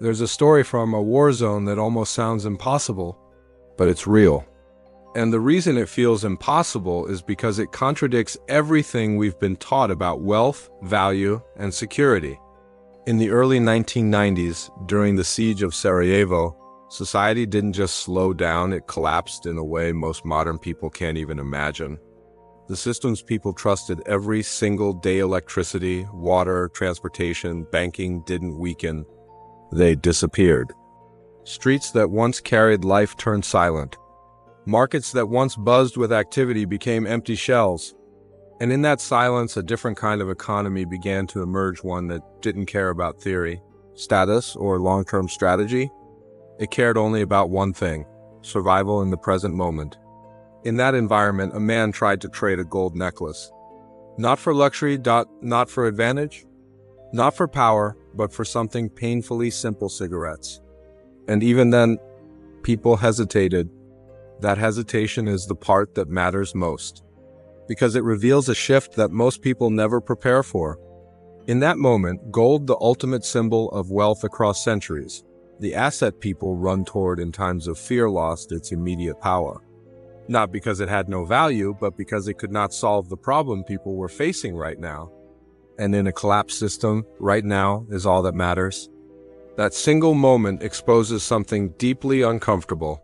There's a story from a war zone that almost sounds impossible, but it's real. And the reason it feels impossible is because it contradicts everything we've been taught about wealth, value, and security. In the early 1990s, during the Siege of Sarajevo, society didn't just slow down, it collapsed in a way most modern people can't even imagine. The systems people trusted every single day, electricity, water, transportation, banking, didn't weaken. They disappeared. Streets that once carried life turned silent. Markets that once buzzed with activity became empty shells. And in that silence, a different kind of economy began to emerge, one that didn't care about theory, status, or long-term strategy. It cared only about one thing: survival in the present moment. In that environment, a man tried to trade a gold necklace. Not for luxury, not for advantage, not for power, but for something painfully simple: cigarettes. And even then, people hesitated. That hesitation is the part that matters most, because it reveals a shift that most people never prepare for. In that moment, gold, the ultimate symbol of wealth across centuries, the asset people run toward in times of fear, lost its immediate power. Not because it had no value, but because it could not solve the problem people were facing right now. And in a collapsed system, right now is all that matters. That single moment exposes something deeply uncomfortable.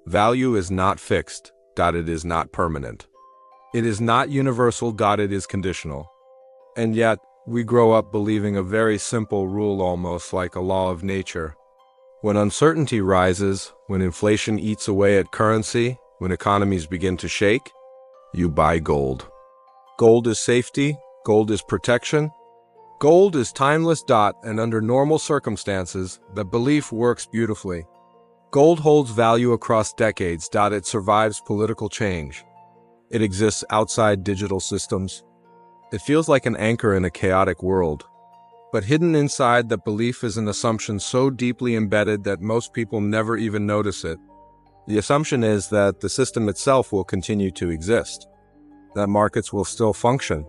Value is not fixed, it is not permanent. It is not universal, it is conditional. And yet, we grow up believing a very simple rule, almost like a law of nature. When uncertainty rises, when inflation eats away at currency, when economies begin to shake, you buy gold. Gold is safety, gold is protection, gold is timeless, and under normal circumstances, the belief works beautifully. Gold holds value across decades, it survives political change. It exists outside digital systems. It feels like an anchor in a chaotic world. But hidden inside that belief is an assumption so deeply embedded that most people never even notice it. The assumption is that the system itself will continue to exist, that markets will still function,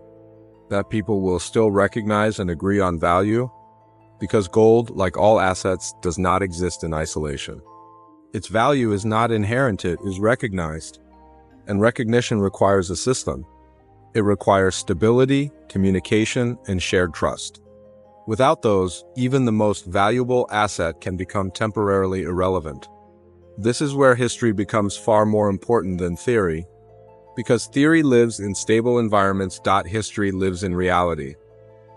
that people will still recognize and agree on value, because gold, like all assets, does not exist in isolation. Its value is not inherent, it is recognized. And recognition requires a system. It requires stability, communication, and shared trust. Without those, even the most valuable asset can become temporarily irrelevant. This is where history becomes far more important than theory. Because theory lives in stable environments, history lives in reality.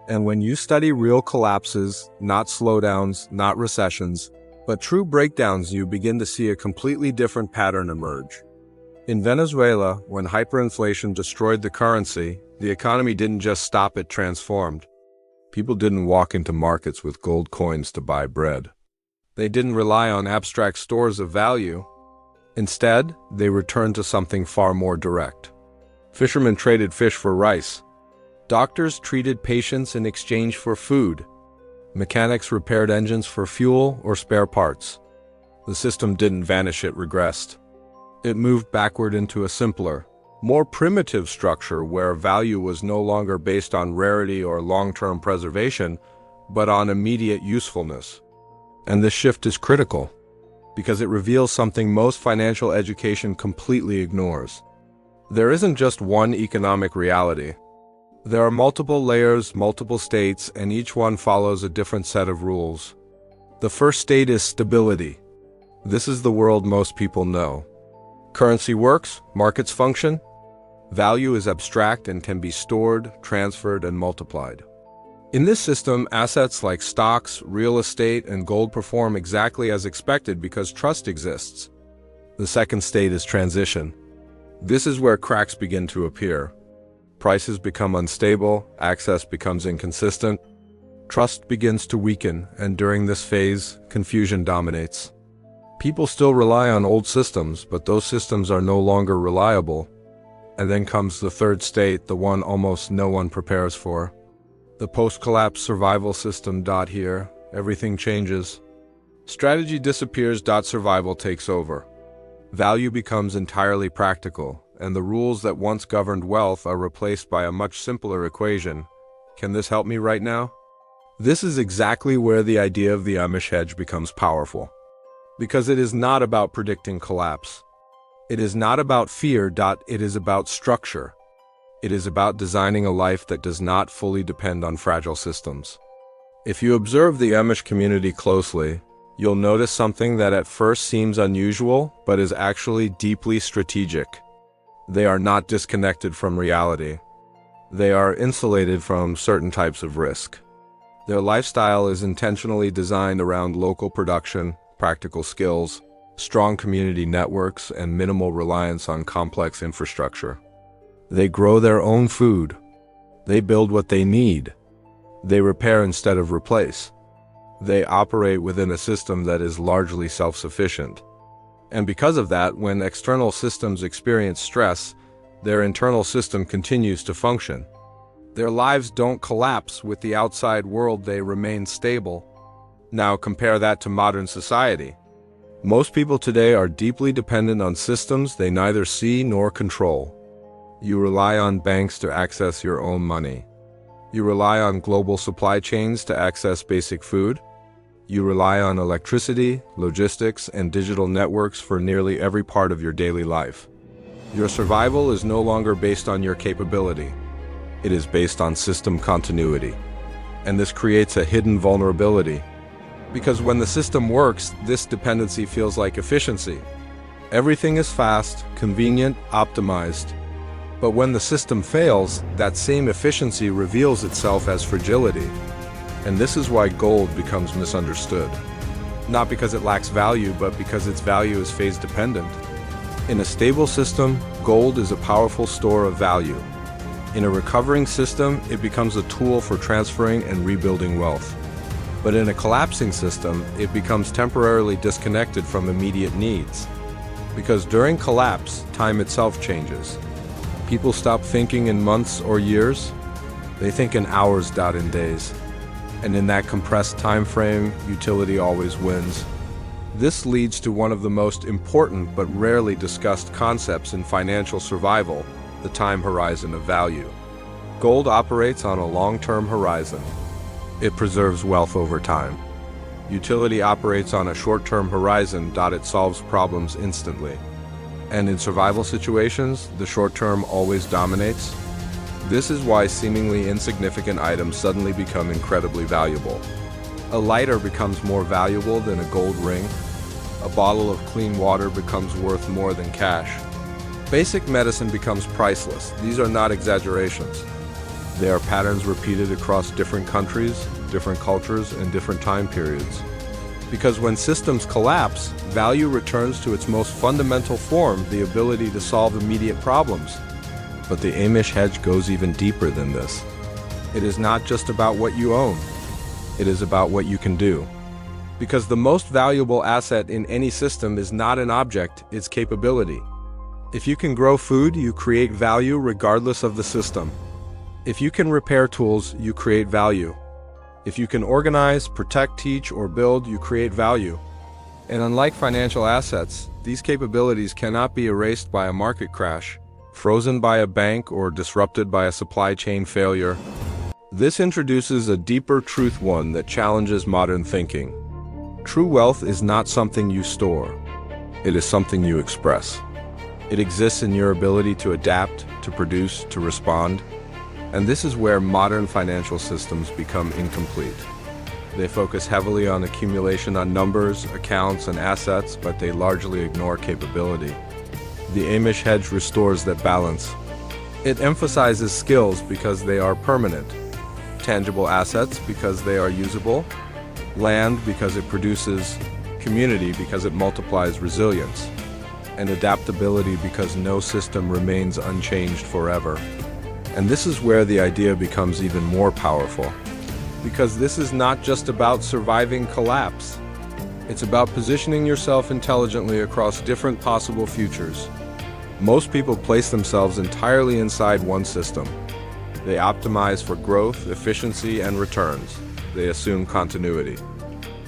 And when you study real collapses, not slowdowns, not recessions, but true breakdowns, you begin to see a completely different pattern emerge. In Venezuela, when hyperinflation destroyed the currency, the economy didn't just stop, it transformed. People didn't walk into markets with gold coins to buy bread. They didn't rely on abstract stores of value. Instead, they returned to something far more direct. Fishermen traded fish for rice. Doctors treated patients in exchange for food. Mechanics repaired engines for fuel or spare parts. The system didn't vanish, it regressed. It moved backward into a simpler, more primitive structure where value was no longer based on rarity or long-term preservation, but on immediate usefulness. And this shift is critical, because it reveals something most financial education completely ignores. There isn't just one economic reality. There are multiple layers, multiple states, and each one follows a different set of rules. The first state is stability. This is the world most people know. Currency works, markets function. Value is abstract and can be stored, transferred, and multiplied. In this system, assets like stocks, real estate, and gold perform exactly as expected because trust exists. The second state is transition. This is where cracks begin to appear. Prices become unstable, access becomes inconsistent, trust begins to weaken, and during this phase, confusion dominates. People still rely on old systems, but those systems are no longer reliable. And then comes the third state, the one almost no one prepares for. The post-collapse survival system. Here, everything changes. Strategy disappears. Survival takes over. Value becomes entirely practical, and the rules that once governed wealth are replaced by a much simpler equation. Can this help me right now? This is exactly where the idea of the Amish hedge becomes powerful. Because it is not about predicting collapse. It is not about fear. It is about structure. It is about designing a life that does not fully depend on fragile systems. If you observe the Amish community closely, you'll notice something that at first seems unusual, but is actually deeply strategic. They are not disconnected from reality. They are insulated from certain types of risk. Their lifestyle is intentionally designed around local production, practical skills, strong community networks, and minimal reliance on complex infrastructure. They grow their own food. They build what they need. They repair instead of replace. They operate within a system that is largely self-sufficient. And because of that, when external systems experience stress, their internal system continues to function. Their lives don't collapse with the outside world, they remain stable. Now compare that to modern society. Most people today are deeply dependent on systems they neither see nor control. You rely on banks to access your own money. You rely on global supply chains to access basic food. You rely on electricity, logistics, and digital networks for nearly every part of your daily life. Your survival is no longer based on your capability. It is based on system continuity. And this creates a hidden vulnerability. Because when the system works, this dependency feels like efficiency. Everything is fast, convenient, optimized. But when the system fails, that same efficiency reveals itself as fragility. And this is why gold becomes misunderstood. Not because it lacks value, but because its value is phase-dependent. In a stable system, gold is a powerful store of value. In a recovering system, it becomes a tool for transferring and rebuilding wealth. But in a collapsing system, it becomes temporarily disconnected from immediate needs. Because during collapse, time itself changes. People stop thinking in months or years. They think in hours, in days. And in that compressed time frame, utility always wins. This leads to one of the most important but rarely discussed concepts in financial survival, the time horizon of value. Gold operates on a long-term horizon. It preserves wealth over time. Utility operates on a short-term horizon. It solves problems instantly. And in survival situations, the short-term always dominates. This is why seemingly insignificant items suddenly become incredibly valuable. A lighter becomes more valuable than a gold ring. A bottle of clean water becomes worth more than cash. Basic medicine becomes priceless. These are not exaggerations. They are patterns repeated across different countries, different cultures, and different time periods. Because when systems collapse, value returns to its most fundamental form, the ability to solve immediate problems. But the Amish hedge goes even deeper than this. It is not just about what you own. It is about what you can do. Because the most valuable asset in any system is not an object, it's capability. If you can grow food, you create value regardless of the system. If you can repair tools, you create value. If you can organize, protect, teach, or build, you create value. And unlike financial assets, these capabilities cannot be erased by a market crash, frozen by a bank, or disrupted by a supply chain failure. This introduces a deeper truth, one that challenges modern thinking. True wealth is not something you store. It is something you express. It exists in your ability to adapt, to produce, to respond. And this is where modern financial systems become incomplete. They focus heavily on accumulation, on numbers, accounts, and assets, but they largely ignore capability. The Amish hedge restores that balance. It emphasizes skills because they are permanent, tangible assets because they are usable, land because it produces community because it multiplies resilience, and adaptability because no system remains unchanged forever. And this is where the idea becomes even more powerful. Because this is not just about surviving collapse. It's about positioning yourself intelligently across different possible futures. Most people place themselves entirely inside one system. They optimize for growth, efficiency, and returns. They assume continuity.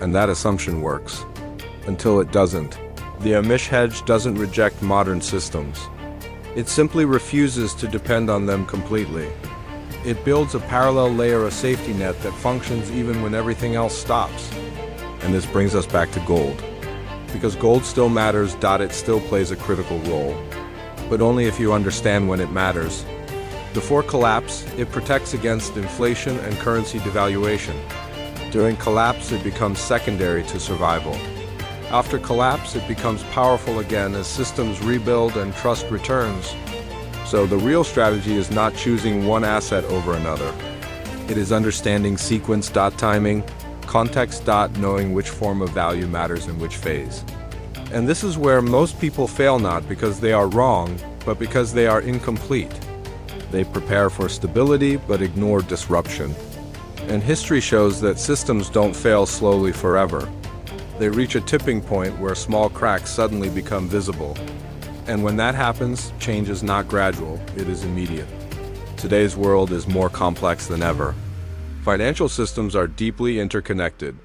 And that assumption works. Until it doesn't. The Amish hedge doesn't reject modern systems. It simply refuses to depend on them completely. It builds a parallel layer of safety net that functions even when everything else stops. And this brings us back to gold. Because gold still matters, it still plays a critical role. But only if you understand when it matters. Before collapse, it protects against inflation and currency devaluation. During collapse, it becomes secondary to survival. After collapse, it becomes powerful again as systems rebuild and trust returns. So the real strategy is not choosing one asset over another. It is understanding sequence timing, context knowing which form of value matters in which phase. And this is where most people fail, not because they are wrong, but because they are incomplete. They prepare for stability but ignore disruption. And history shows that systems don't fail slowly forever. They reach a tipping point where small cracks suddenly become visible. And when that happens, change is not gradual, it is immediate. Today's world is more complex than ever. Financial systems are deeply interconnected.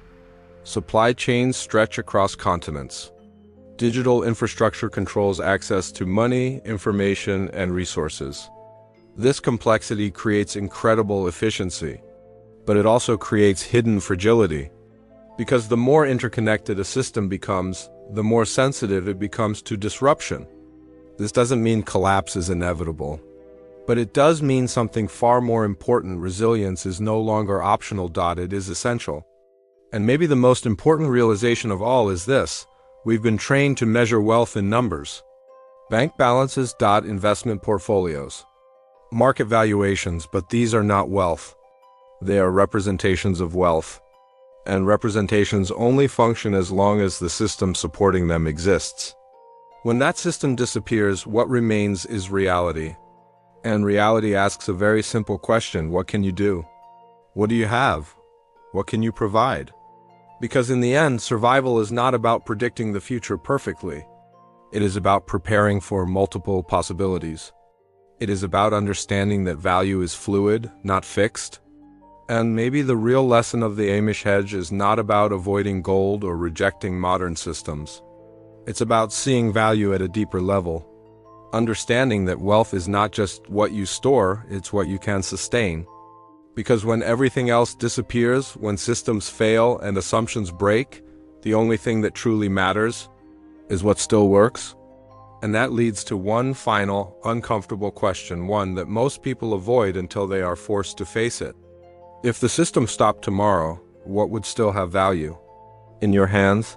Supply chains stretch across continents. Digital infrastructure controls access to money, information, and resources. This complexity creates incredible efficiency, but it also creates hidden fragility. Because the more interconnected a system becomes, the more sensitive it becomes to disruption. This doesn't mean collapse is inevitable, but it does mean something far more important. Resilience is no longer optional. It is essential. And maybe the most important realization of all is this: we've been trained to measure wealth in numbers. Bank balances, investment portfolios, market valuations, but these are not wealth. They are representations of wealth. And representations only function as long as the system supporting them exists. When that system disappears, what remains is reality. And reality asks a very simple question: what can you do? What do you have? What can you provide? Because in the end, survival is not about predicting the future perfectly. It is about preparing for multiple possibilities. It is about understanding that value is fluid, not fixed. And maybe the real lesson of the Amish Hedge is not about avoiding gold or rejecting modern systems. It's about seeing value at a deeper level, understanding that wealth is not just what you store, it's what you can sustain. Because when everything else disappears, when systems fail and assumptions break, the only thing that truly matters is what still works. And that leads to one final, uncomfortable question, one that most people avoid until they are forced to face it. If the system stopped tomorrow, what would still have value? In your hands?